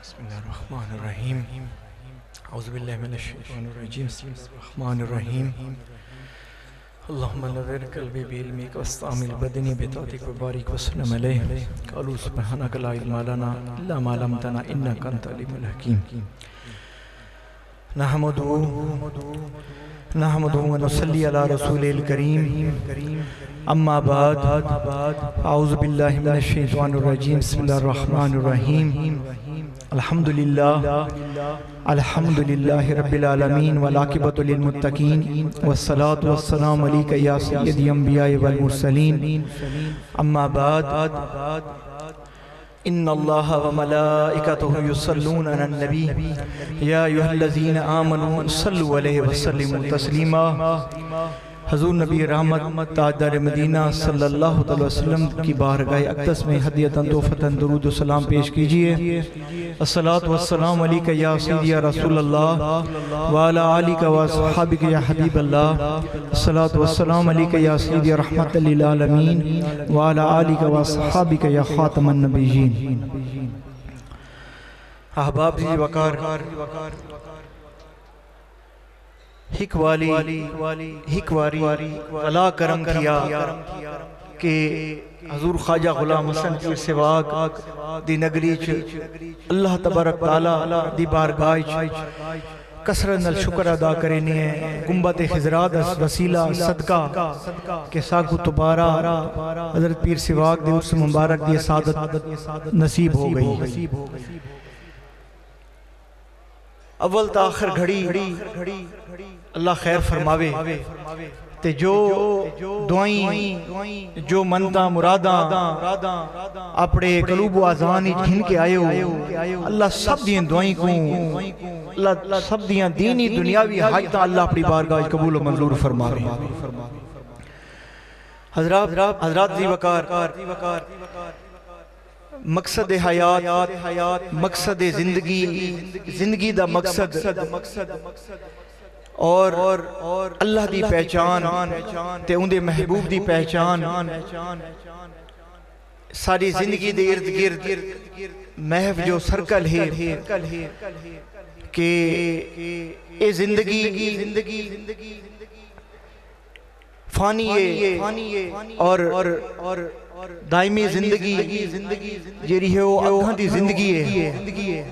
بسم اللہ الرحمن الرحیم اعوذ باللہ من الشیطان الرجیم بسم اللہ الرحمن الرحیم اللہم نور قلبی بعلمک واستعمل بدنی بطاعتک وبارک وسلم علیہ قالوا سبحانک لا علم لنا الا ما علمتنا انک انت العلیم الحکیم نحمدہ ونصلی علی رسول الکریم اما بعد اعوذ باللہ من الشیطان الرجیم بسم اللہ الرحمن الرحیم الحمدللہ رب العالمین والعاقبۃ للمتقین والصلاة والسلام علیک یا سیدی انبیاء والمرسلین اما بعد ان اللہ وملائکتہ یصلون علی النبی یا ایھا الذین آمنوا صلوا علیہ وسلموا تسلیما حضور نبی رحمت تاجدار مدینہ صلی اللہ علیہ وسلم کی بارگاہ اقدس میں ہدیتاً تحفتاً درود و سلام پیش کیجئے الصلاة والسلام علیکہ یا سیدی یا رسول اللہ وعلی آلک و اصحابک یا حبیب اللہ الصلاة والسلام علیکہ یا سیدی رحمت للعالمین وعلی آلک و اصحابک یا خاتم النبیین احباب جی وقار ہک واری اللہ کرم کیا کہ حضور خواجہ غلام حسن پیر سواگ دی نگری اللہ تبارک تعالی دی بارگاہ کثرت نال شکر ادا کرنے ہیں گنبد خضرات وسیلہ صدقہ کہ ساکو تبارہ حضرت پیر سواگ دی عرص مبارک دی سعادت نصیب ہو گئی اول تا آخر گھڑی اللہ خیر فرماوے تے جو دعائیں جو منتاں مراداں اپنے قلوب و آذان گھن کے آئے ہو اللہ سب دیاں دعائیں کو اللہ سب دیاں دینی دنیاوی حاجتاں اللہ اپنی بارگاہ قبول و منظور فرماوے حضرات ذی وقار مقصد حیات مقصد زندگی دا مقصد اور اللہ دی پہچان تے اندے محبوب دی پہچان ساری زندگی دے ارد گرد محو جو سرکل ہے کہ اے زندگی فانی ہے اور دائمی زندگی جیری ہے وہ آگاں دی زندگی ہے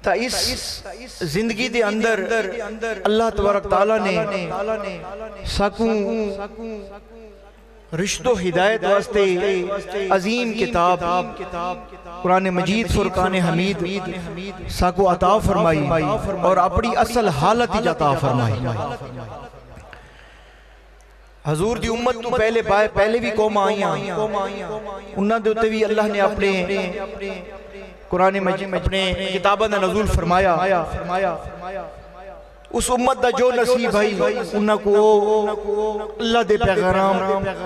تا اس زندگی دے اندر اللہ تبارک تعالیٰ نے ساکوں رشد و ہدایت واسطے عظیم کتاب قرآن مجید فرقان حمید ساکوں عطا فرمائی اور اپنی اصل حالت ہی عطا فرمائی حضور دی امت تو پہلے بھی قوم آئیاں انہاں دے ہوتے بھی اللہ نے اپنے قرآن مجید اپنے کتابہ دا نزول فرمایا اس امت دا جو نصیب ہے انہاں کو اللہ دے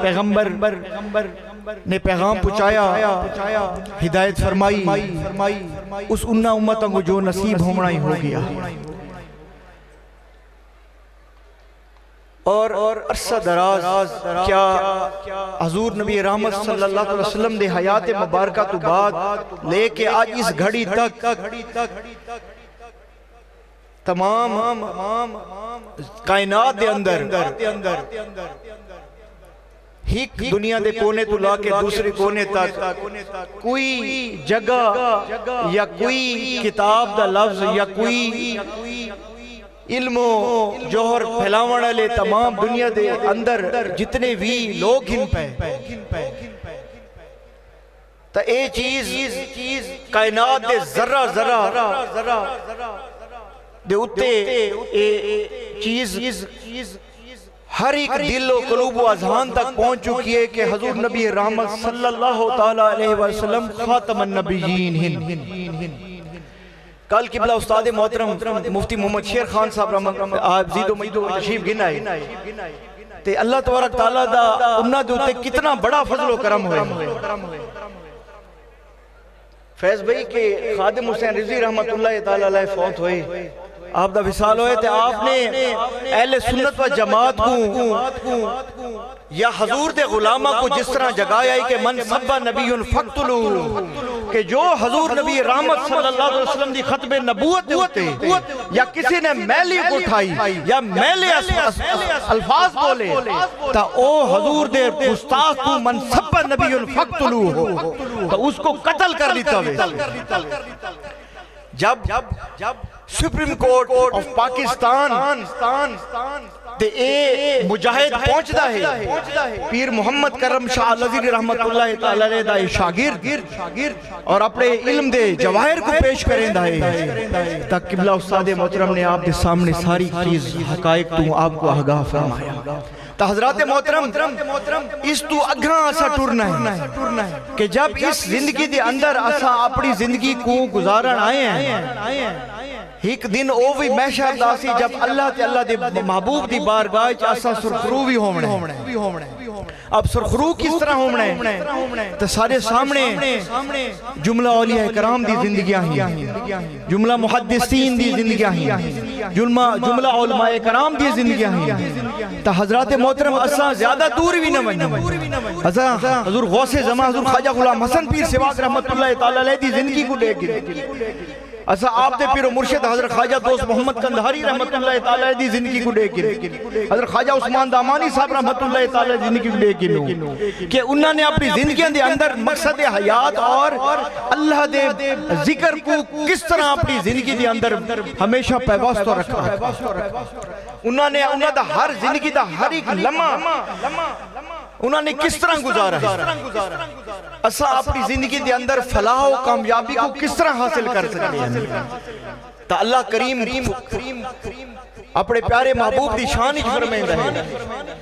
پیغمبر نے پیغام پہنچایا ہدایت فرمائی اس انہاں امتوں کو جو نصیب ہونا ہی ہو گیا اور عرصہ دراز کیا حضور نبی رحمت صلی اللہ علیہ وسلم دے حیات مبارکہ تو بعد لے کے آج اس گھڑی تک تمام کائنات دے اندر ہیک دنیا دے کونے تو لا کے دوسرے کونے تک کوئی جگہ یا کوئی کتاب دا لفظ یا کوئی علم و جوہر پھیلاونا لے تمام دنیا دے اندر جتنے بھی لوگ ہن پہ تا اے چیز کائنات دے ذرہ دے اتے چیز ہر ایک دل و قلوب و اذہان تک پہنچ چکی ہے کہ حضور نبی رحمت صلی اللہ علیہ وسلم خاتم النبیین ہن کل قبلہ استاد محترم مفتی محمد شیر خان صاحب آپ زید و مجید و تشریف گن آئے تے اللہ تبارک تعالیٰ دا انہاں دے ہوتے کتنا بڑا فضل و کرم ہوئے فیض بھائی کے خادم حسین رضی رحمت اللہ تعالیٰ علیہ فوت ہوئے آپ دا وصال ہوئے تے آپ نے اہل سنت و جماعت کو یا حضور دے غلامہ کو جس طرح جگایا ہے کہ من سبا نبی فقتلو کہ جو حضور نبی رحمت صلی اللہ علیہ وسلم دی ختم نبوت ہوتے یا کسی نے میلی اٹھائی یا میلے الفاظ بولے تا او حضور دے گستاخ تو منصب نبی فقتلو ہو تو اس کو قتل کر لیتا ہوئے. جب سپریم کورٹ آف پاکستان تے اے مجاہد پہنچدا ہے پیر محمد کرم شاہ الازہری رحمت اللہ تعالی علیہ دا شاگرد اور اپنے علم دے جواہر کو پیش کریندا ہے تک قبلہ استاد محترم نے آپ دے سامنے ساری چیز حقائق تو آپ کو آگاہ فرمایا. تا حضرات محترم اس تو اگھاں اسا ٹرنا ہے کہ جب اس زندگی دے اندر اسا اپنی زندگی کو گزارن آئے ہیں ایک دن او بھی محشر داسی جب اللہ تے اللہ دے محبوب دی بارگاہ چ اسا سرخرو بھی ہومنے. اب سرخرو کس طرح ہومنے تو سارے سامنے جملہ اولیاء کرام دی زندگیاں ہی, جملہ محدثین دی زندگیاں ہی, جملہ علماء کرام دی زندگیاں ہی. تا حضرات محترم اسا زیادہ دور بھی نہ ونجو اسا حضور غوث زمان حضور خواجہ غلام حسن پیر سواگ رحمت اللہ تعالی علیہ دی زندگی کو دیکھ اسا آپ دے پیر و مرشد حضرت خواجہ دوست محمد کندہاری رحمت اللہ تعالی دی زندگی کو دیکھ حضرت خواجہ عثمان دامانی صاحب رحمت اللہ تعالی دی زندگی کو دیکھ کہ انہوں نے اپنی زندگیاں دے اندر مقصد حیات اور اللہ دے ذکر کو کس طرح اپنی زندگی دے اندر ہمیشہ پیوستہ رکھا. انہوں نے دا ہر زندگی دا ہر ایک لمحہ انہوں نے کس طرح گزارا ہے. اسا اپنی زندگی دے اندر فلاح و کامیابی کو کس طرح حاصل کر سکتے ہیں. تا اللہ کریم اپنے پیارے محبوب دی شان ہی فرمائندہ ہے.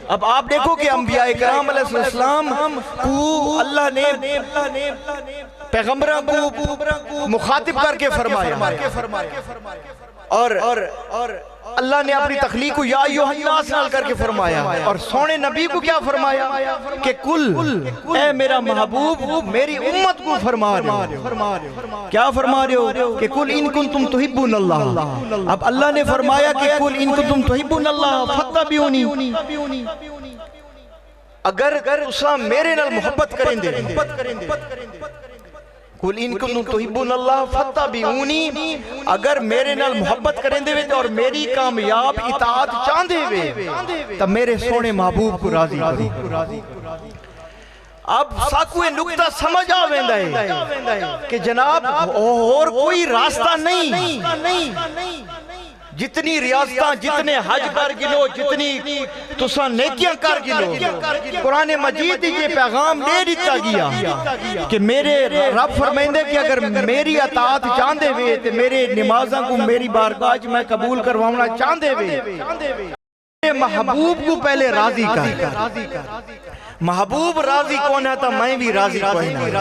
اب آپ دیکھو کہ انبیاء کرام علیہ السلام کو اللہ نے پیغمبروں کو مخاطب کر کے فرمایا اور اللہ نے اپنی تخلیق کو یا ایوہ الناس نال کر کے فرمایا اور سونے نبی کو کیا فرمایا کہ کل اے میرا محبوب میری امت کو فرما رہے ہو. کیا فرما رہے ہو کہ کل ان کنتم تحبون اللہ. اب اللہ نے فرمایا کہ کل ان کنتم تحبون اللہ فاتبعونی. اگر اسا میرے نال محبت کریں دے قل ان کنتم تحبون اللہ فاتبعونی اگر میرے نال محبت کریں دے اور میری کامیاب اطاعت چاندے ہوئے تب میرے سونے محبوب کو راضی کرو. اب ساکوے نکتہ سمجھ آویندہ ہے کہ جناب اور کوئی راستہ نہیں. جتنی ریاستاں جتنے حج کر گلو جتنی تساں نیکیاں کر گلو قرآن مجید یہ پیغام دے دیتا گیا کہ میرے رب فرمائندے کہ اگر میری اطاعت چاندے ہوئے تو میرے نمازاں کو میری بارگاہ میں قبول کروانا چاندے ہوئے میرے محبوب کو پہلے راضی کر. محبوب راضی کون ہے تا میں بھی راضی کوئی نہیں.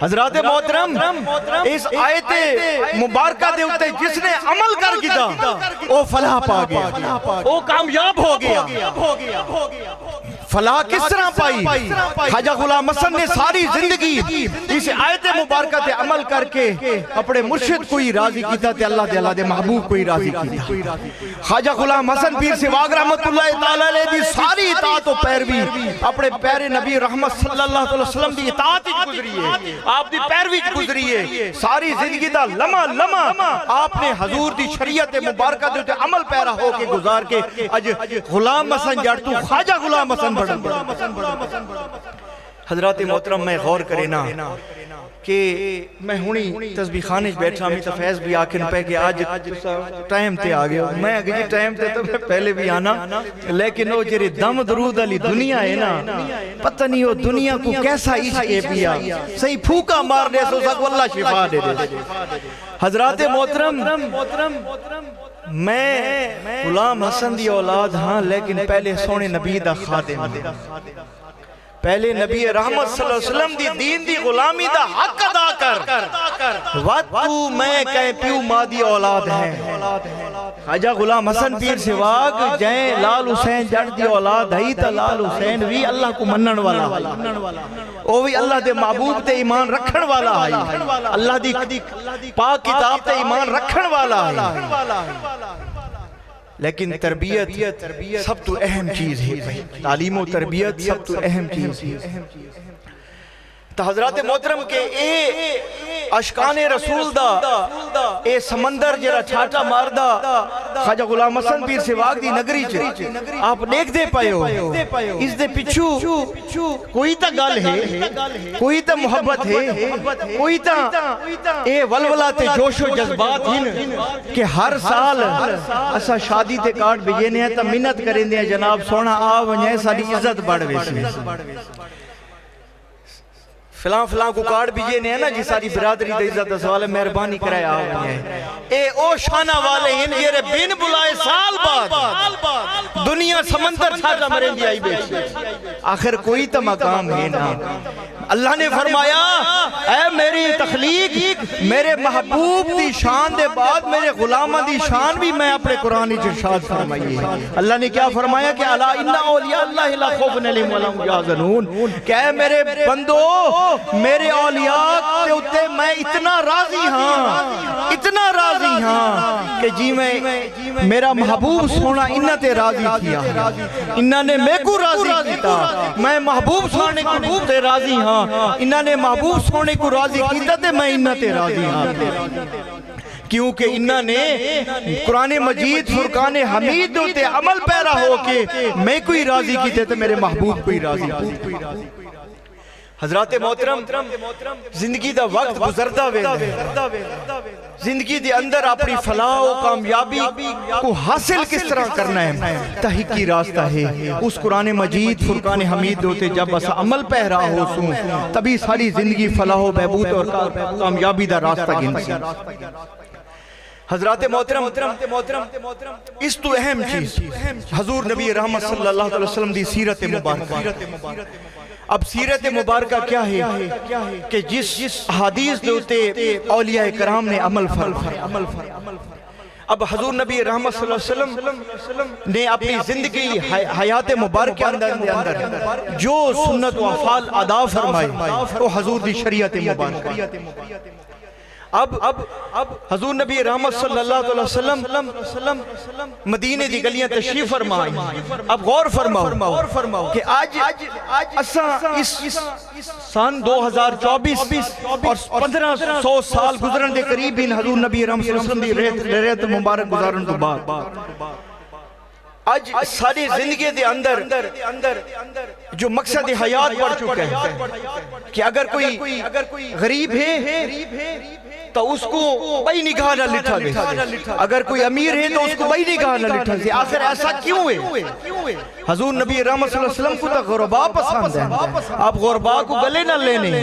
حضرات محترم اس آیت مبارکہ دے ہوتے جس نے عمل کر گیا وہ فلاح پا گیا وہ کامیاب ہو گیا. فلاح کس طرح پائی؟ خواجہ غلام حسن نے ساری زندگی اس آیت مبارکہ تے عمل کر کے اپنے مرشد کو ہی راضی کیتا تے اللہ دے محبوب کو ہی راضی کیتا. خواجہ غلام حسن پیر سواگ رحمت اللہ تعالی علیہ دی ساری اطاعت و پیروی اپنے پیارے نبی رحمت صلی اللہ علیہ وسلم دی اطاعت گزری ہے آپ دی پیروی گزری ہے. ساری زندگی دا لمحہ آپ نے حضور دی شریعت مبارکہ دے عمل پیرا ہو کے گزار کے اج غلام حسن جڑ تو خواجہ غلام حسن حضرات محترم میں غور کرے نا کہ میں ہونی تسبیح خانے بیٹھا ہمیں تفیض بھی آکن پہ کہ آج ٹائم تے آ گیا میں اگر جی ٹائم تے تو میں پہلے بھی آنا لیکن وہ جرے دم درود علی دنیا ہے نا پتہ نہیں وہ دنیا کو کیسا عشق پیا صحیح پھوکا مار دے سو سکو اللہ شفا دے دے. حضرات محترم میں غلام حسن دی اولاد ہاں لیکن پہلے سونے نبی دا خادم پہلے نبی رحمت صلی اللہ علیہ وسلم دی دین دی غلامی دا حق ادا کر وَتُو میں کہیں پیو مادی اولاد ہیں. خواجہ غلام حسن پیر سواگ جائیں لال حسین جڑ دی اولاد ہے تا لال حسین بھی اللہ کو منن والا او بھی اللہ دے محبوب تے ایمان رکھن والا ہے اللہ دی پاک کتاب تے ایمان رکھن والا ہے. لیکن تربیت سب تو اہم چیز ہے. تعلیم و تربیت سب تو اہم چیز ہے. تو حضرات محترم کے اے اشکان رسول دا اے سمندر جرا چھاٹا ماردہ خواجہ غلام حسن پیر سواگ دی نگری چ آپ دیکھ دے پائے ہو اس دے پچھو کوئی تا گل ہے کوئی تا محبت ہے کوئی تا اے ولولات جوش و جذبات ہیں کہ ہر سال اسا شادی تے کارڈ بھیجنے ہیں تا منت کریں دے جناب سونا آ ونجھے ساری عزت بڑھ ویسی فلان فلان کو کارڈ بھی یہ نہیں ہے نا جی ساری برادری دے عزت سوال مہربانی کرائے آؤ ہے اے او شانہ والے ہیں یہ بین بلائے سال بعد دنیا سمندر چھاٹا مرین دی آئی بیٹھ آخر کوئی تا مقام ہے نا اللہ نے فرمایا اے میری تخلیق میرے محبوب دی شان دے بعد میرے غلامہ دی شان بھی میں اپنے قرآن ارشاد فرمائی ہے اللہ نے کیا فرمایا کہ الا ان اولیاء اللہ لا خوف علیہم ولا هم یحزنون کہ اے میرے بندو میرے اولیاء کے اتے میں اتنا راضی ہاں کہ جی میں میرا محبوب سونا انہ تے راضی کیا انہ نے میں کو راضی کیتا میں محبوب سونے کو تے راضی ہاں انہ نے محبوب سونے کو راضی کیتا تے میں انہ تے راضی ہاں کیونکہ انہ نے قرآن مجید فرقان حمید ہوتے عمل پیرا ہو کے میں کوئی راضی کیتے تے میرے محبوب کوئی راضی کیتے حضرات محترم زندگی دا وقت گزردہ ویندہ زندگی دے اندر اپنی فلاح و کامیابی کو حاصل کس طرح کرنا ہے تحقیقی راستہ ہے اس قرآن مجید فرقان حمید ہوتے جب اسا عمل پہ رہا ہو سوں تبھی ساری زندگی فلاح و بہبود اور کامیابی دا راستہ گنسی حضرات محترم اس تو اہم چیز حضور نبی رحمت صلی اللہ علیہ وسلم دی سیرت مبارکہ اب سیرت مبارکہ کیا ہے کہ جس حدیث دوتے اولیاء کرام نے عمل فرمایا اب حضور نبی رحمت صلی اللہ علیہ وسلم نے اپنی زندگی حیات مبارکہ اندر جو سنت و افعال ادا فرمائے وہ حضور دی شریعت مبارکہ اب حضور نبی رحمت صلی اللہ علیہ وسلم مدینے دی گلیاں تشریف فرمائیں اب غور فرماؤ کہ آج اس سن 2024 اور 1500 سال گزرن دے قریب ان حضور نبی رحمت صلی اللہ علیہ وسلم دی رہت مبارک گزارن تو بعد آج ساری زندگی دے اندر جو مقصد حیات بڑھ چکا ہے کہ اگر کوئی غریب ہے تو اس کو بھائی نگاہ نہ لٹھا دے اگر کوئی امیر ہے تو اس کو بھائی نگاہ نہ لٹھا دے آخر ایسا کیوں ہے حضور نبی رحمت صلی اللہ علیہ وسلم کو تو غربا پسند ہے آپ غربا کو گلے نہ لینے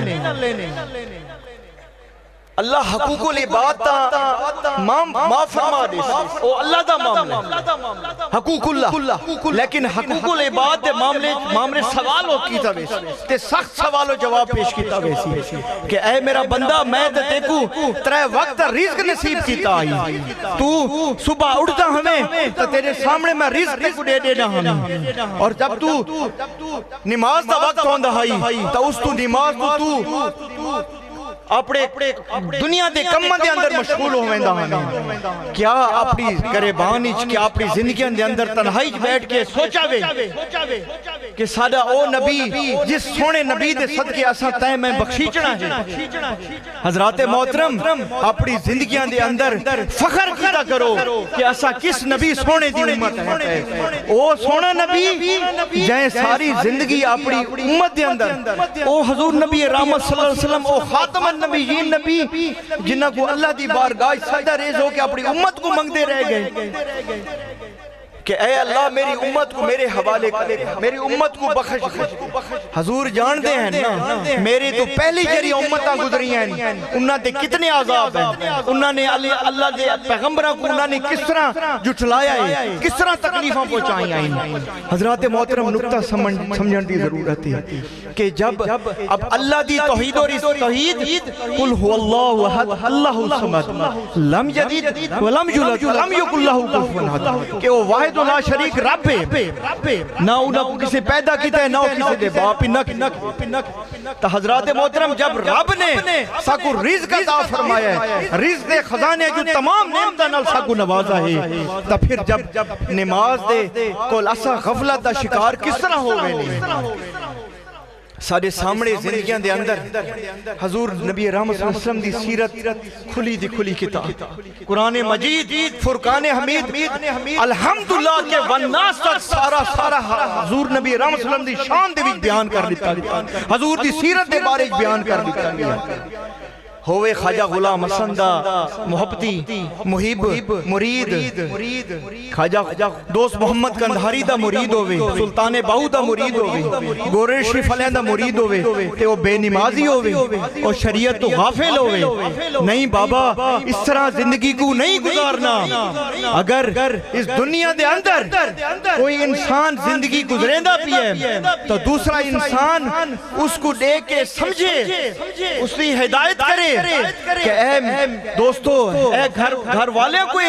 اللہ حقوق العباد تا ما فرما دے او اللہ دا معاملہ حقوق اللہ لیکن حقوق العباد دے معاملے سوال ہو کیتا ویسی تے سخت سوال و جواب پیش کیتا ویسی کہ اے میرا بندہ میں تے کو ترے وقت رزق نصیب کیتا آئی تو صبح اٹھتا ہمیں تو تیرے سامنے میں رزق کو دے دینا ہمیں اور جب تو نماز دا وقت ہوندہ آئی تو اس تو نماز تو اپنے دنیا دے کمہ دے اندر مشغول ہوئندہ ہمیں کیا اپنی گریبانی کیا اپنی زندگیاں دے اندر تنہائی بیٹھ کے سوچا وے کہ سادہ او نبی جس سونے نبی دے صدقے اساں تے میں بخشیچنا ہے حضرات محترم اپنی زندگیاں دے اندر فخر کیتا کرو کہ اساں کس نبی سونے دی امت ہے او سونا نبی جائیں ساری زندگی اپنی امت دے اندر او حضور نبی رحمت صلی اللہ علیہ وسلم او خاتم نبی جنہ کو اللہ دی بارگاہ سجدہ ریز ہو کے اپنی امت کو منگتے رہ گئے کہ اے اللہ میری امت کو میرے حوالے کرے میری امت کو بخش حضور جان دے ہیں نا میری تو پہلی جری امتاں گزری ہیں انہاں دے کتنے عذاب ہیں انہاں نے اللہ دے پیغمبرہ کو انہاں نے کس طرح جھٹلایا ہے کس طرح تکلیفاں پہنچائی ہیں حضرات محترم نقطہ سمجھن دی ضرورت ہے کہ جب اب اللہ دی توحید اور اس توحید قل هو اللہ احد اللہ الصمد لم یلد ولم یولد ولم یکن لہ کفوا احد کہ وہ واحد لا شریک رب ہے نہ انہوں کو کسی پیدا کیتا ہے نہ کسی دے باپ تو حضرات محترم جب رب نے ساکو رزق عطا فرمایا ہے رزق دے خزانے جو تمام نعمتاں نال ساکو نوازا ہے تو پھر جب نماز دے کول اسا غفلت دا شکار کس طرح ہو گئے نہیں سارے سامنے زندگیاں دے اندر حضور نبی رحمت صلی اللہ علیہ وسلم دی سیرت کھلی دی کھلی کتاب، قرآن مجید، فرقان حمید، الحمدللہ کے والناس تک سارا حضور نبی رحمت صلی اللہ علیہ وسلم دی شان دے بھی بیان کر لیتا گیا، حضور دی سیرت دے بارے بیان کر لیتا گیا۔ ہوئے خواجہ غلام حسن دا محبتی محب مرید، خواجہ دوست محمد کندھاری دا مرید ہوئے، سلطان باہو دا مرید ہوئے، گورے شریف علیہ دا مرید ہوئے، تے وہ بے نمازی ہوئے اور شریعت تو غافل ہوئے۔ نہیں بابا، اس طرح زندگی کو نہیں گزارنا۔ اگر اس دنیا دے اندر کوئی انسان زندگی گزریندہ بھی ہے تو دوسرا انسان اس کو دیکھ کے سمجھے، اس کی ہدایت کرے کہ اے دوستو، اے گھر والے کو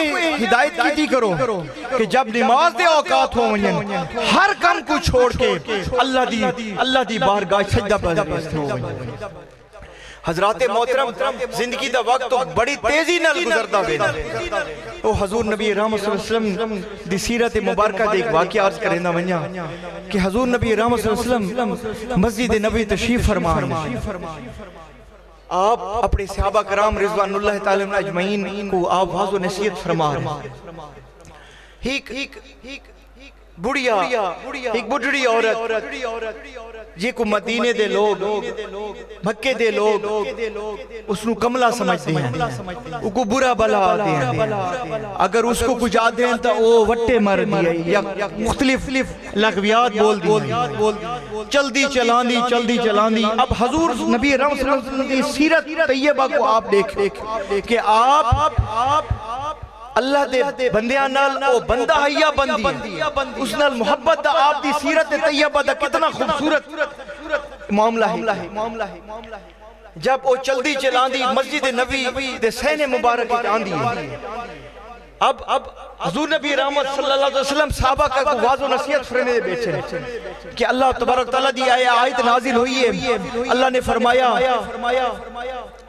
ہدایت کی کرو کہ جب نماز دے اوقات ہو ہر کم کو چھوڑ کے اللہ دی بارگاہ سجدہ پذیر ہو۔ حضرات محترم، زندگی دا وقت تو بڑی تیزی نال گزردا وے، او حضور نبی رحمت صلی اللہ علیہ وسلم دی سیرت مبارکہ دے ایک واقعہ عرض کرنا ونیا کہ حضور نبی رحمت صلی اللہ علیہ وسلم مسجد نبوی تشریف فرما ہیں۔ آپ اپنے صحابہ کرام رضوان اللہ تعالی اجمعین کو آپ واضح و نصیحت فرما رہے ہیں۔ ایک بڑھڑی عورت یہ کو مدینے دے لوگ، مکے دے لوگ اس نو کملہ سمجھتے ہیں، اس کو برا بلا آتے ہیں، اگر اس کو کچھ آتے ہیں تو وہ وٹے مر دیئے یا مختلف لغویات بول دیئے، چلدی چلاندی۔ اب حضور نبی رحمت صلی اللہ علیہ وسلم کی سیرت طیبہ کو آپ دیکھیں کہ آپ اللہ دے بندیاں نال او بندہ ہے یا بندی، اس نال محبت دا آپ دی سیرت طیبہ دا کتنا خوبصورت معاملہ ہے۔ جب او چلدی چلاندی مسجد نبی دے سین مبارک آندی ہے، اب حضور نبی رحمت صلی اللہ علیہ وسلم صحابہ کا واضح و نصیحت فرمے دے بیٹھے کہ اللہ تبارک تعالیٰ دی آیت نازل ہوئی ہے، اللہ نے فرمایا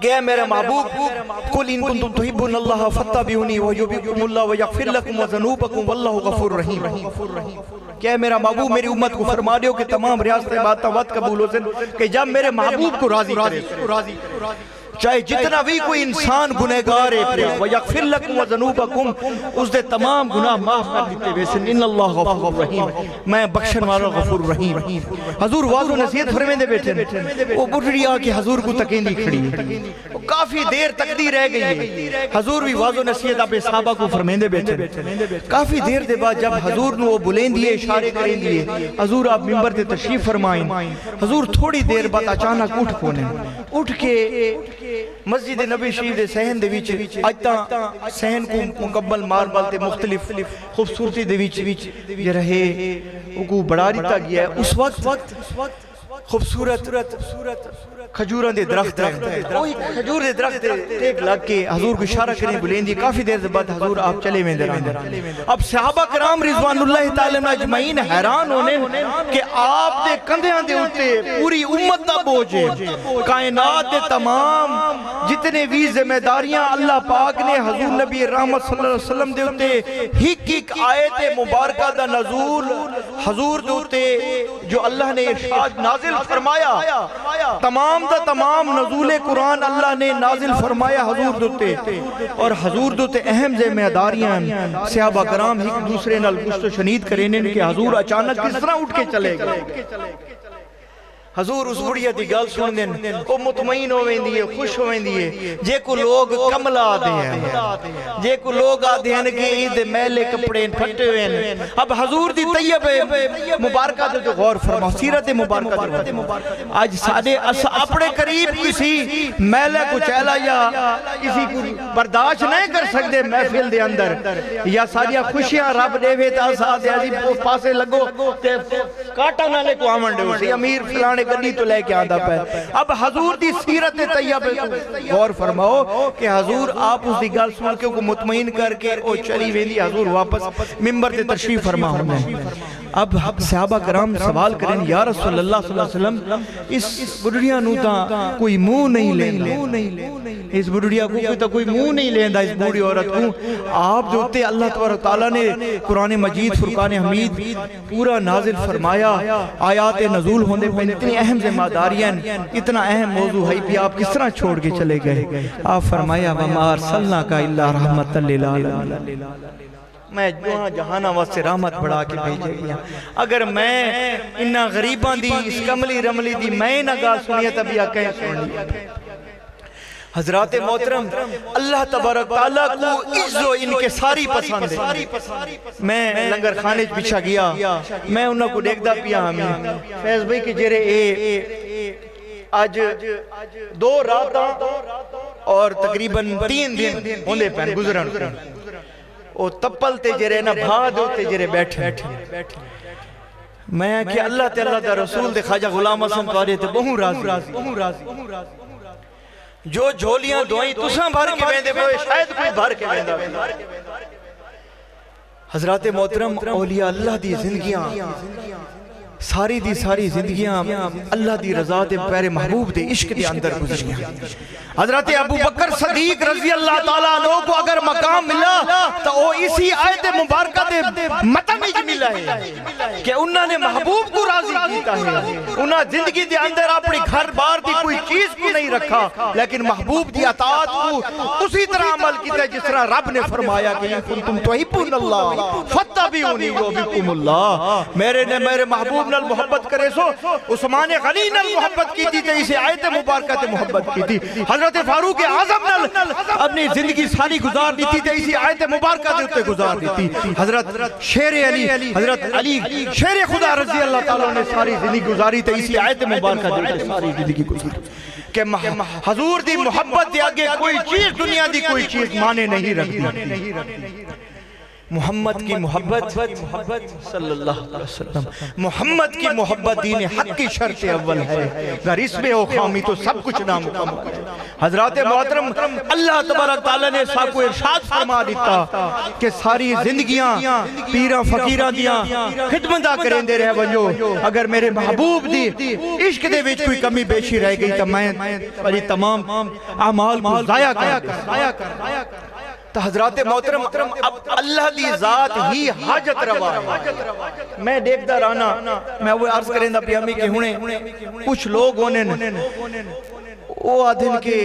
کہ اے میرے محبوب، قُلْ إِن كُنْتُمْ تُحِبُّونَ اللَّهَ فَاتَّبِعُونِي وَيُحْبِبْكُمُ اللَّهُ وَيَغْفِرْ لَكُمْ وَذُنُوبَكُمْ وَاللَّهُ غَفُورٌ رَحِيمٌ۔ کہ اے میرا محبوب میری امت کو فرما دیو کہ تمام ریاست عبادت قبول ہو سن کہ جب میرے محبوب کو راضی کرے، چاہے جتنا بھی کوئی انسان گنہگار ہے وَيَغْفِرْ لَكُمْ وَذُنُوبَكُمْ، اس دے تمام گناہ معاف کر دیتے ویسن ان اللہ غفور رحیم، میں بخشن والا غفور رحیم۔ حضور واضح نصیحت فرمے دے بیٹھے، وہ بڑھڑی آکے حضور کو تکیندی کھڑی ہے، کافی دیر تک دی رہ گئی ہے، حضور بھی واضح نصیحت آپ صحابہ کو فرمے دے بیٹھے۔ کافی دیر دے بعد جب حضور نے وہ بلین دیئے، اشارے کریں دیئے، حضور آپ ممبر تے تشریف فرمائیں، حضور تھوڑی دیر بعد اچانک اٹھ پونے، اٹھ کے مسجد نبی شریف دے سہن دے ویچ آجتا سہن کو مکمل ماربل تے مختلف خوبصورتی دے ویچ یہ رہے، وہ کو بڑھا دیتا گیا ہے۔ اس وقت خوبصورت کھجوران دے درخت ہے، کوئی کھجور دے درخت ایک لگ کے حضور کو اشارہ کریں بلین دی، کافی دیر بعد حضور آپ چلے میں دران۔ اب صحابہ کرام رضوان اللہ تعالی اجمعین حیران ہونے کہ آپ دے کندھیاں دے اٹھتے پوری امت دا بوجھے، کائنات دے تمام جتنے بھی ذمہ داریاں اللہ پاک نے حضور نبی رحمت صلی اللہ علیہ وسلم دے اٹھتے ہک آیت مبارکہ دا نزول حضور دے اٹھتے جو اللہ نے ارشاد نازل فرمایا، تمام نزول قرآن اللہ نے نازل فرمایا حضور دوتے، اور حضور دوتے اہم ذمہ داریاں صحابہ کرام ایک دوسرے نال گشت و شنید کریں کہ حضور اچانک کس طرح اٹھ کے چلے گئے۔ حضور اس بڑیا دی گل سن دین، وہ مطمئن ہوئیں دیئے، خوش ہوئیں دیئے، جے کو لوگ کمل آدھے ہیں، جے کو لوگ آدھے ہیں کہ عید میلے کپڑے پھٹے ہوئے ہیں۔ اب حضور دی طیب مبارکہ دے جو غور فرما، سیرت مبارکہ دے آج سادے اپنے قریب کسی میلے کو چہلا یا کسی کو برداشت نہیں کر سکتے محفل دے اندر، یا سادیا خوشیاں رب دے ہوئے تا سادے عزیب پاسے لگو کاٹا نہ لے کو آمن دے اسے امیر فلانے گلی تو لے کے آدھا پہ۔ اب حضور دی سیرت طیبہ غور فرماؤ کہ حضور آپ اس دی گل سن کے کو مطمئن کر کے او چلی ویندی، حضور واپس ممبر تے تشریف فرما ہونے اب صحابہ کرام سوال کریں یا رسول اللہ صلی اللہ علیہ وسلم اس بڑھڑیاں نو تا کوئی منہ نہیں لیندا، اس بڑھڑیا کو تا کوئی منہ نہیں لیندا، اس بوڑھی عورت کو آپ جو تے اللہ تبارک تعالیٰ نے قرآن مجید فرقان حمید پورا نازل فرمایا، آیات نزول ہونے پہ اتنی اہم ذمہ داریاں، اتنا اہم موضوع ہے پہ آپ کس طرح چھوڑ کے چلے گئے؟ آپ فرمایا وَمَا أَرْسَلْنَاكَ إِلَّا رَحْمَةً لِلْعَالَمِينَ، میں جہاں واسطے رحمت بڑھا کے بھیجے گیا۔ اگر میں انہا غریبان دی اس کملی رملی دی میں نہ گا سنیا تب یا کہیں سنیا۔ حضرات محترم، اللہ تبارک تعالیٰ کو عزو ان کے ساری پسند ہے۔ میں لنگر خانے پیچھا گیا، میں انہوں کو دیکھ دا پیا ہمیں فیض بھائی کے جرے آج 2 راتاں اور تقریباً 3 دن ہوندے پہن گزرن او تپل تے جرے نا بھاد ہوتے جرے بیٹھے۔ میں کہ اللہ تے اللہ دا رسول دے خواجہ غلام حسن توارے تے بہوں راضی، جو جھولیاں دعائیں تساں بھر کے بیندے پہ شاید کوئی بھر کے بیندہ۔ حضرات محترم، اولیاء اللہ دی زندگیاں ساری دی ساری زندگیاں اللہ دی رضا دے پیر محبوب دے عشق دے اندر گزریاں۔ حضرت ابو بکر صدیق رضی اللہ تعالیٰ عنہ کو اگر مقام ملا تو وہ اسی آیت مبارکہ دے متن ہی ملا ہے کہ انہوں نے محبوب کو راضی کیتا ہے، انہوں زندگی دے اندر اپنی گھر بار دی کوئی چیز کو نہیں رکھا، لیکن محبوب دی اطاعت کو اسی طرح عمل کیتا ہے جس طرح رب نے فرمایا کہ کنتم تحبون اللہ فاتبعونی یحببکم اللہ، میرے محبوب نال محبت کرے سو عثمان غنی نال محبت کی تھی تے اسے آیت مبارکہ تے محبت کی تھی، حضرت فاروق اعظم نال اپنی زندگی ساری گزار دی تھی تے اسی آیت مبارکہ دے اتے گزار دی تھی، حضرت شیر علی حضرت علی شیر خدا رضی اللہ تعالیٰ نے ساری زندگی گزاری تے اسی آیت مبارکہ دے اتے ساری زندگی گزاری کہ حضور دی محبت دے آگے کوئی چیز دنیا دی کوئی چیز مانے نہیں رکھتی۔ محمد کی محبت صلی اللہ علیہ وسلم، محمد کی محبت دین حق کی شرط اول ہے، اگر اس میں ہو خامی تو سب کچھ نامکمل ہے۔ حضرات محترم، اللہ تبارک تعالیٰ نے سب کو ارشاد فرما دیتا کہ ساری زندگیاں پیرہ فقیرہ دیاں خدمتہ کریں دے رہے ونجو، اگر میرے محبوب دی عشق دے وچ کوئی کمی بیشی رہ گئی تو میں تمام اعمال کو ضائع کر۔ تو حضرات محترم، اب اللہ دی ذات ہی حاجت روا ہے۔ میں دیکھ دا رانا، میں وہ عرض کریں دا پیامی کہ ہونے کچھ لوگ ہونے وہ آدھن کے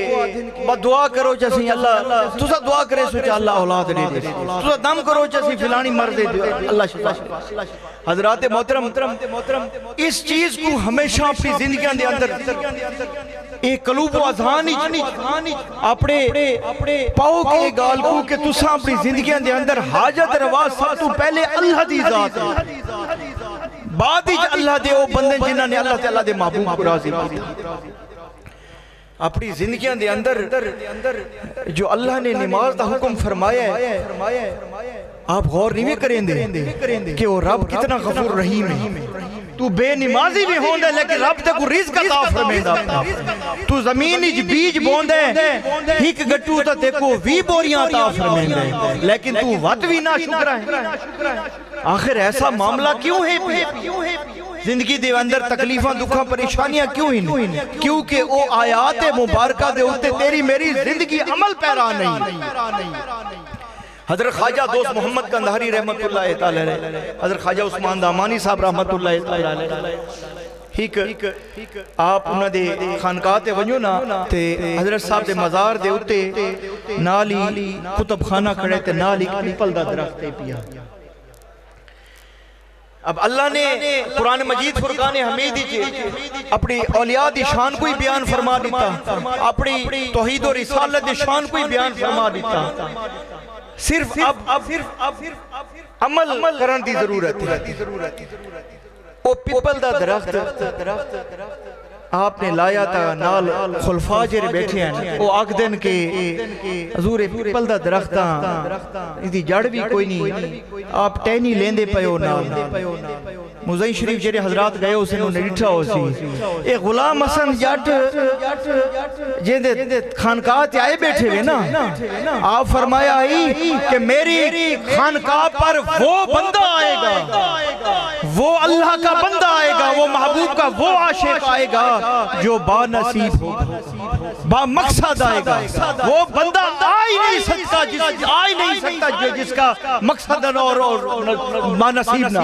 دعا کرو جیسے اللہ تسا دعا کرے سو چاہ اللہ اولاد دے دے، تسا دم کرو جیسے فلانی مرد دے اللہ شفا۔ حضرات محترم، اس چیز کو ہمیشہ اپنی زندگیاں دے اندر ایک قلوب و اذہان اپنے پاؤ کے گال کو کہ تسا اپنی زندگیاں دے اندر حاجت روا سب تو پہلے اللہ دی ذات ہے، بعد ہی اللہ دے او بندے جنہاں نے اللہ تعالیٰ دے محبوب کو راضی کیا۔ اپنی زندگیاں دے اندر جو اللہ نے نماز دا حکم فرمایا ہے، آپ غور نہیں کریں دے کہ وہ رب کتنا غفور رحیم ہے۔ تو بے نمازی بھی ہوندے لیکن رب تے کو رزق عطا فرمیندہ، تو زمین اچ بیج بوندے ہک گٹو تا تے کو 20 بوریاں عطا فرمیندہ، لیکن تو وقت بھی نہ شکر ہے۔ آخر ایسا معاملہ کیوں ہے؟ زندگی دے اندر تکلیفاں دکھاں پریشانیاں کیوں ہی نہیں؟ کیونکہ او آیات مبارکہ دے ہوتے تیری میری زندگی عمل پیرا نہیں۔ حضرت خواجہ دوست محمد کندہاری رحمت اللہ تعالی علیہ، حضرت خواجہ عثمان دامانی صاحب رحمت اللہ تعالی علیہ، آپ انہاں دے خانقاہ تے ونجو نا تے حضرت صاحب دے مزار دے ہوتے نالی کتب خانہ کھڑے تے نالی پیپل دا درخت تے پیا۔ اب اللہ نے قرآن مجید فرقان حمید اپنی اولیاء دی شان کوئی بیان فرما دیتا، اپنی توحید و رسالت دی شان کوئی بیان فرما دیتا، صرف اب عمل کرن دی ضرورت ہے۔ او پیپل دا درخت آپ نے لایا تا نال خلفاء جرے بیٹھے ہیں، وہ آگ دن کے حضور پیپل دا درختاں اس دی جڑ بھی کوئی نہیں، آپ ٹینی لیندے پیو نال مزین شریف جیرے حضرات گئے اسے انہوں نے ڈٹھا ہو سی ایک غلام حسن جٹ جیندے خانقاہ تے آئے بیٹھے ہوئے نا آپ فرمایا ہی کہ میری خانقاہ پر وہ بندہ آئے گا، وہ اللہ کا بندہ آئے گا، وہ محبوب کا وہ عاشق آئے گا جو با نصیب ہوگا، با مقصد آئے گا۔ وہ بندہ آئی نہیں سکتا جس کا مقصد اور با نصیب نہ،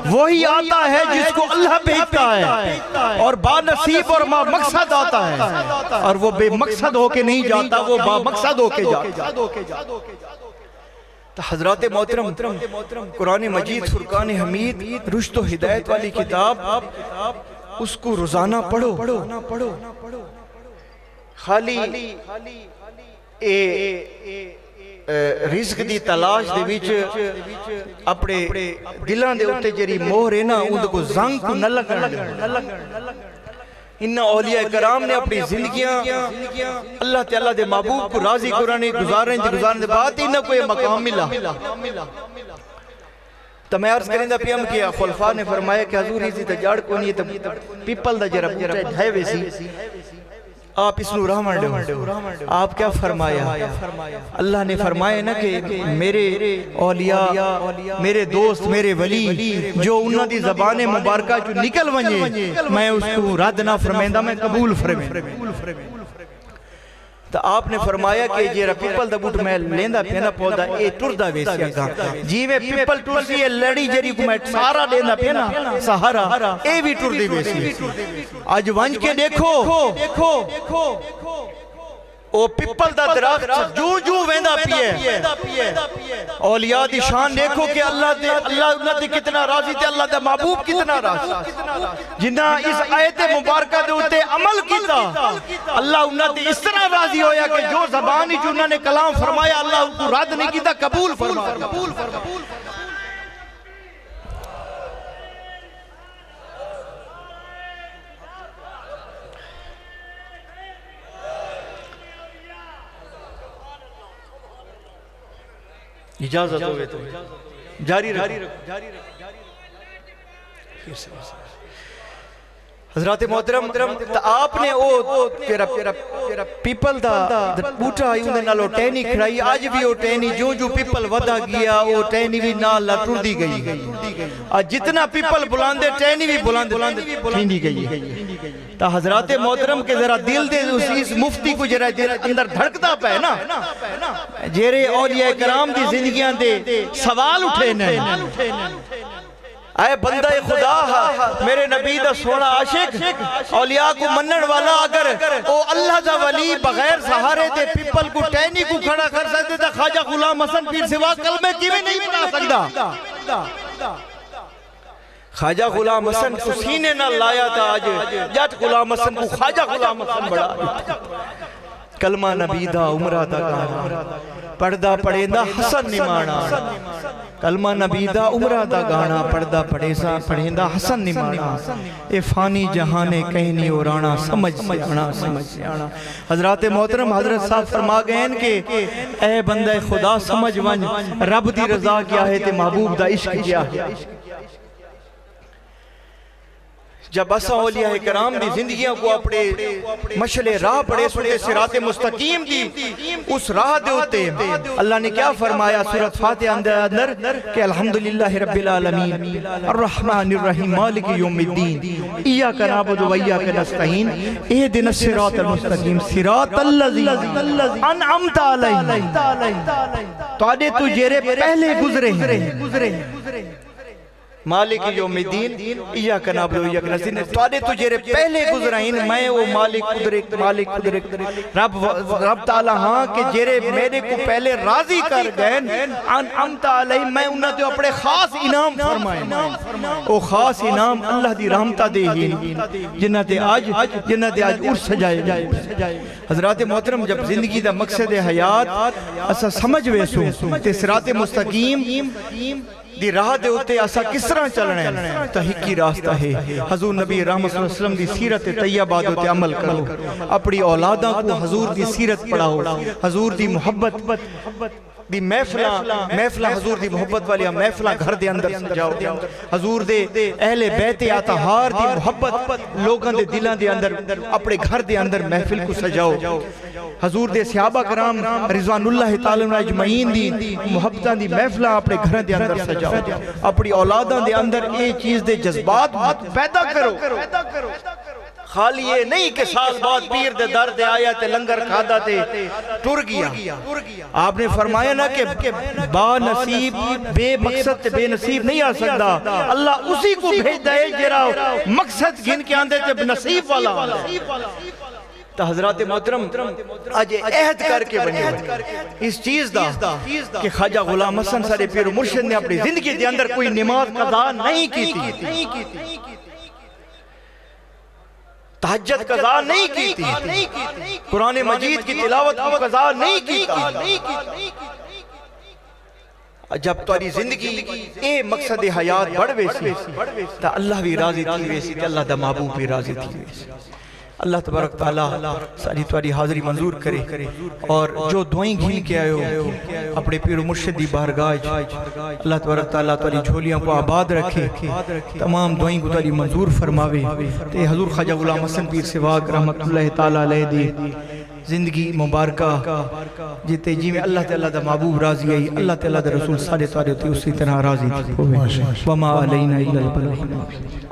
وہی آتا ہے جس کو اللہ بھیجتا ہے، اور با نصیب اور با مقصد آتا ہے، اور وہ بے مقصد ہو کے نہیں جاتا، وہ با مقصد ہو کے جاتا۔ تو حضرات محترم، قرآن مجید فرقان حمید رشد و ہدایت والی کتاب، اس کو روزانہ پڑھو۔ خالی رزق دی تلاش دے وچ اپنے دلان دے اتے جری مہر ہے نا ان کو زنگ کو نہ لگن۔ انہا اولیاء کرام نے اپنی زندگیاں اللہ تعالیٰ دے محبوب کو راضی قرآن گزاریں دے بعد انہا کوئی مقام ملا۔ تو میں عرض کریں دا پیام کیا، خلفاء نے فرمایا کہ حضور اسی تجاڑ کو نہیں ہے پیپل دا جرب ڈھائے ویسی آپ اس نو رحمان دو۔ آپ کیا فرمایا؟ اللہ نے فرمایا نا کہ میرے اولیاء، میرے دوست، میرے ولی جو انہاں دی زبان مبارکہ جو نکل ونجے میں اس کو رد نہ فرمائندہ، میں قبول فرمائیں۔ تو آپ نے فرمایا کہ یہ پیپل دا بوٹ میں لیندہ پینا پودا اے ٹردہ ویسیا گا، جی میں پیپل ٹرسی ہے لڑی جری کو میں سارا لیندہ پینا سہارا اے بھی ٹردی ویسی۔ آج ونج کے دیکھو او پیپل دا درخت جو ویندہ پیے، اولیاء دی شان دیکھو کہ اللہ دے کتنا راضی تے، اللہ دے محبوب کتنا راضی، جنہاں اس آیت مبارکہ دے ہوتے عمل کیتا، اللہ انہاں دے اس طرح راضی ہویا کہ جو زبانی جو انہاں نے کلام فرمایا اللہ ان کو رد نہیں کیتا، قبول فرمایا۔ اجازت ہوئے تو جاری رکھ۔ حضرات محترم، آپ نے وہ پیپل دا بوٹا آئی انہیں نالو ٹینی کھڑائی، آج بھی وہ ٹینی جو پیپل ودا گیا وہ ٹینی بھی نال ٹر دی گئی، آج جتنا پیپل بلاندے ٹینی بھی بلاندے ٹھینی گئی۔ تا حضرات محترم کے ذرا دل دے اس مفتی کو ذرا اندر دھڑکتا پہ نا، جیرے اولیاء کرام دی زندگیاں دے سوال اٹھے نہیں، اے بندہ خدا میرے نبی دا سونا عاشق اولیاء کو منن والا، اگر او اللہ دا ولی بغیر سہارے دے پیپل کو ٹینی کو کھڑا کر سکتے تھا، خواجہ غلام حسن پیر سوا کلمے کیویں نہیں پڑھا سکتا؟ خواجہ غلام حسن کو سینے نہ لایا تھا، آج جٹ غلام حسن کو خواجہ غلام حسن بڑھا، کلمہ نبی دا عمرہ دا گانا، پردہ پڑھیندہ حسن نمانا، کلمہ نبی دا عمرہ دا گانا، پردہ پڑھیندہ حسن نمانا، اے فانی جہانے کہیں نہیں اورانا، سمجھ سے آنا۔ حضرات محترم، حضرت صاحب فرما گئے ہیں کہ اے بندہ خدا سمجھ ونج رب دی رضا کیا ہے تے محبوب دا عشق کیا ہے۔ جب اسا اولیاء کرام دی زندگیاں کو اپنے مشعل راہ پڑے سوٹے صراط مستقیم دی اس راہ دے ہوتے، اللہ نے کیا فرمایا سورۃ فاتحہ اندر کہ الحمدللہ رب العالمین الرحمن الرحیم مالک یوم الدین ایاک نعبد و ایاک نستعین اہدنا الصراط المستقیم صراط الذین انعمت علیہم۔ تو جیرے پہلے گزرے ہیں مالک یوم الدین ایاک نعبد و ایاک نستعین، تو جیرے پہلے گزرائیں میں وہ مالک قدرت رب تعالیٰ ہاں کہ جیرے میرے کو پہلے راضی کر گئے انعمت علیہم، میں انہاں تو اپنے خاص انعام فرمائیں، وہ خاص انعام اللہ دی رحمتہ دے ہی جنہ تے آج عرص سجائے۔ حضرات محترم، جب زندگی دا مقصد حیات اسا سمجھ ویسو تے صراط مستقیم دی راہ دے ہوتے اسا کس طرح چلنا ہے تو ایک ہی راستہ ہے حضور نبی رحمت صلی اللہ علیہ وسلم دی سیرت طیبہ دے عمل کرو اپنی اولاداں کو حضور دی سیرت پڑھاؤ حضور دی محبت دی محفلہ حضور دی محبت والی محفلہ گھر دے اندر سجاؤ حضور دے اہل بیت اطہار دی محبت لوگاں دے دلاں دے اندر اپنے گھر دے اندر محفل کو سجاؤ حضور دے صحابہ کرام رضوان اللہ تعالی عنہ اجمعین دی محبتاں دی محفلہ اپنے گھر دے اندر سجاؤ اپنی اولاداں دے اندر اے چیز دے جذبات پیدا کرو خالی یہ نہیں کہ سال بعد پیر دے در دے آیا تے لنگر کھادا تے ٹر گیا آپ نے فرمایا نا کہ با نصیب بے مقصد تے بے نصیب نہیں آ سکتا اللہ اسی کو بھیج دے جرا مقصد گن کے آندے تے نصیب والا تو حضرات محترم آج عہد کر کے بنی اس چیز دا کہ خواجہ غلام حسن سارے پیر و مرشد نے اپنی زندگی دے اندر کوئی نماز قضا نہیں کی تھی تہجد قضا نہیں کی تھی قرآن مجید کی تلاوت کو قضا نہیں کی تھی جب تاری زندگی اے مقصد حیات بڑھ ویسی تا اللہ بھی راضی تھی ویسی تا اللہ دا محبوب بھی راضی تھی ویسی اللہ تبارک تعالیٰ ساری تاری حاضری منظور کرے اور جو دعائیں گھن کے آئے ہو اپنے پیر و مرشد دی بارگاہ اللہ تبارک تعالیٰ تاری جھولیاں کو آباد رکھے تمام دعائیں کو تاری منظور فرماوے تے حضور خواجہ غلام حسن پیر سواگ رحمت اللہ تعالیٰ علیہ دی زندگی مبارکہ جیتے جی میں اللہ تعالیٰ دا محبوب راضی آئی اللہ تعالیٰ دا رسول صلی اللہ علیہ وسلم اسی طرح راضی تھی وما علینا الا البلاغ